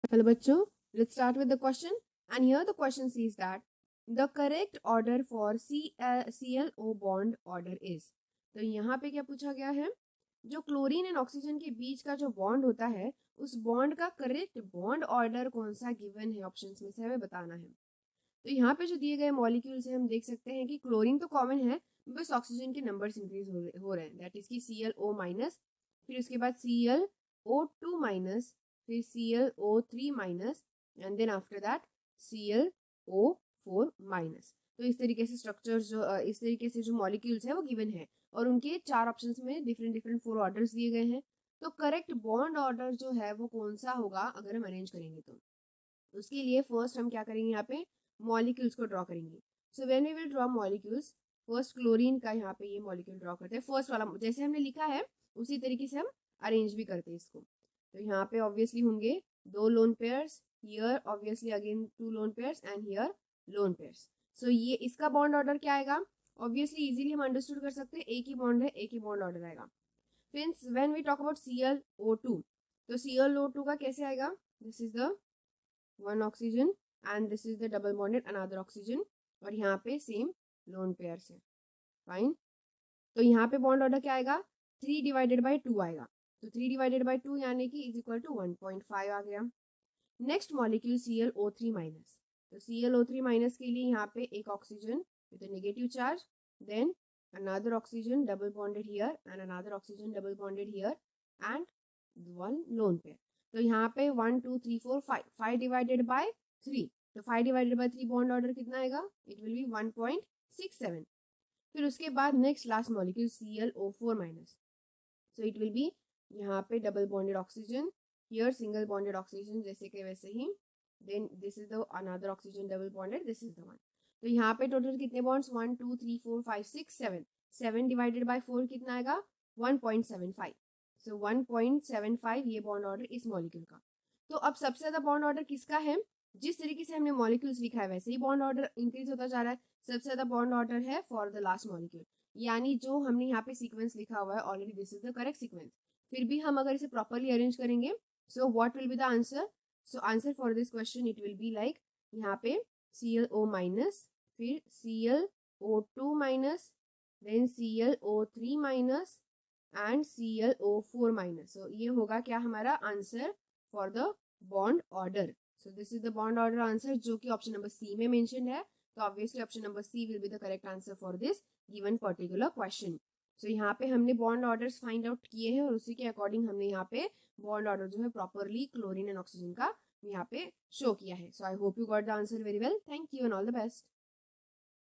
Hello बच्चों, let's start with the question. And here the question says that the correct order for ClO bond order is. तो यहाँ पे क्या पूछा गया है, जो क्लोरीन एंड ऑक्सीजन के बीच का जो बॉन्ड होता है उस बॉन्ड का करेक्ट बॉन्ड ऑर्डर कौन सा गिवन है, ऑप्शंस में से हमें बताना है। तो यहाँ पे जो दिए गए मॉलिक्यूल्स है हम देख सकते हैं कि क्लोरीन तो कॉमन है, बस ऑक्सीजन के नंबर्स इंक्रीज हो रहे हैं, दैट इज की ClO माइनस, फिर उसके बाद ClO2 माइनस, फिर ClO3 minus, and then after that ClO4 minus. तो इस तरीके से स्ट्रक्चर्स जो इस तरीके से जो मॉलिक्यूल्स है वो गिवन है और उनके 4 ऑप्शंस में डिफरेंट डिफरेंट 4 ऑर्डर्स दिए गए हैं। तो करेक्ट बॉन्ड ऑर्डर जो है वो कौन सा होगा अगर हम अरेंज करेंगे तो उसके लिए फर्स्ट हम क्या करेंगे, यहाँ पे मॉलिक्यूल्स को ड्रॉ करेंगे। So when we will draw molecules, first chlorine का यहाँ पे ये मॉलिक्यूल ड्रॉ करते हैं, फर्स्ट वाला जैसे हमने लिखा है उसी तरीके से हम अरेंज भी करते हैं इसको। तो यहाँ पे ऑब्वियसली होंगे 2 lone pairs, here obviously again 2 lone pairs and here lone pairs. So ये इसका बॉन्ड ऑर्डर क्या आएगा, ऑब्वियसली इजीली हम अंडरस्टूड कर सकते हैं, एक ही बॉन्ड है एक ही बॉन्ड ऑर्डर आएगा। Friends when we talk about ClO2, तो ClO2 का कैसे आएगा, this is the one oxygen and this is the double bonded another oxygen, और यहाँ पे सेम लोन पेयर से, फाइन। तो यहाँ पे बॉन्ड ऑर्डर क्या आएगा, 3 डिवाइडेड बाई 2 आएगा। तो 3 डिवाइडेड बाई 2 यानी कि इज इक्वल टू 1.5 आ गया। नेक्स्ट मॉलिक्यूल ClO3 माइनस, तो ClO3 माइनस के लिए यहाँ पे एक oxygen with negative charge, then another oxygen double bonded here and another oxygen double bonded here and one lone pair। तो यहाँ पे 1 2 3 4 5 5 डिवाइडेड बाय 3, तो 5 डिवाइडेड बाय 3 बॉन्ड ऑर्डर कितना आएगा, इट विल बी 1.67। फिर उसके बाद next last molecule ClO4 minus, so it will be यहाँ पे double bonded oxygen, here single bonded oxygen जैसे के वैसे ही, then this is the another oxygen double bonded, this is the one. तो यहाँ पे टोटल कितने बॉन्ड्स, 1 2 3 4 5 6 7, 7 डिवाइडेड बाय 4 कितना आएगा, 1.75। सो 1.75 ये बॉन्ड ऑर्डर इस मॉलिक्यूल का। तो अब सबसे ज्यादा बॉन्ड ऑर्डर किसका है, जिस तरीके से हमने मॉलिक्यूल्स लिखा है वैसे ही बॉन्ड ऑर्डर इंक्रीज होता जा रहा है। सबसे ज्यादा बॉन्ड ऑर्डर है फॉर द लास्ट मॉलिक्यूल, यानी जो हमने यहाँ पे सीक्वेंस लिखा हुआ है already this is the correct sequence. फिर भी हम अगर इसे प्रॉपरली अरेंज करेंगे, so what will be the answer, so answer for this question it will be like यहाँ पे ClO माइनस, फिर ClO2 minus, then ClO3 minus and ClO4 minus. So ये होगा क्या हमारा answer for the bond order. So this is the bond order answer जो कि option number C में मेंशन्ड है। तो obviously option number C will be the correct answer for this given particular question. So यहाँ पे हमने bond orders find out किए हैं और उसी के अकॉर्डिंग हमने यहाँ पे बॉन्ड ऑर्डर जो है प्रॉपरली क्लोरीन एंड ऑक्सीजन का यहाँ पे शो किया है। So I hope you got the answer very well, thank you and all the best.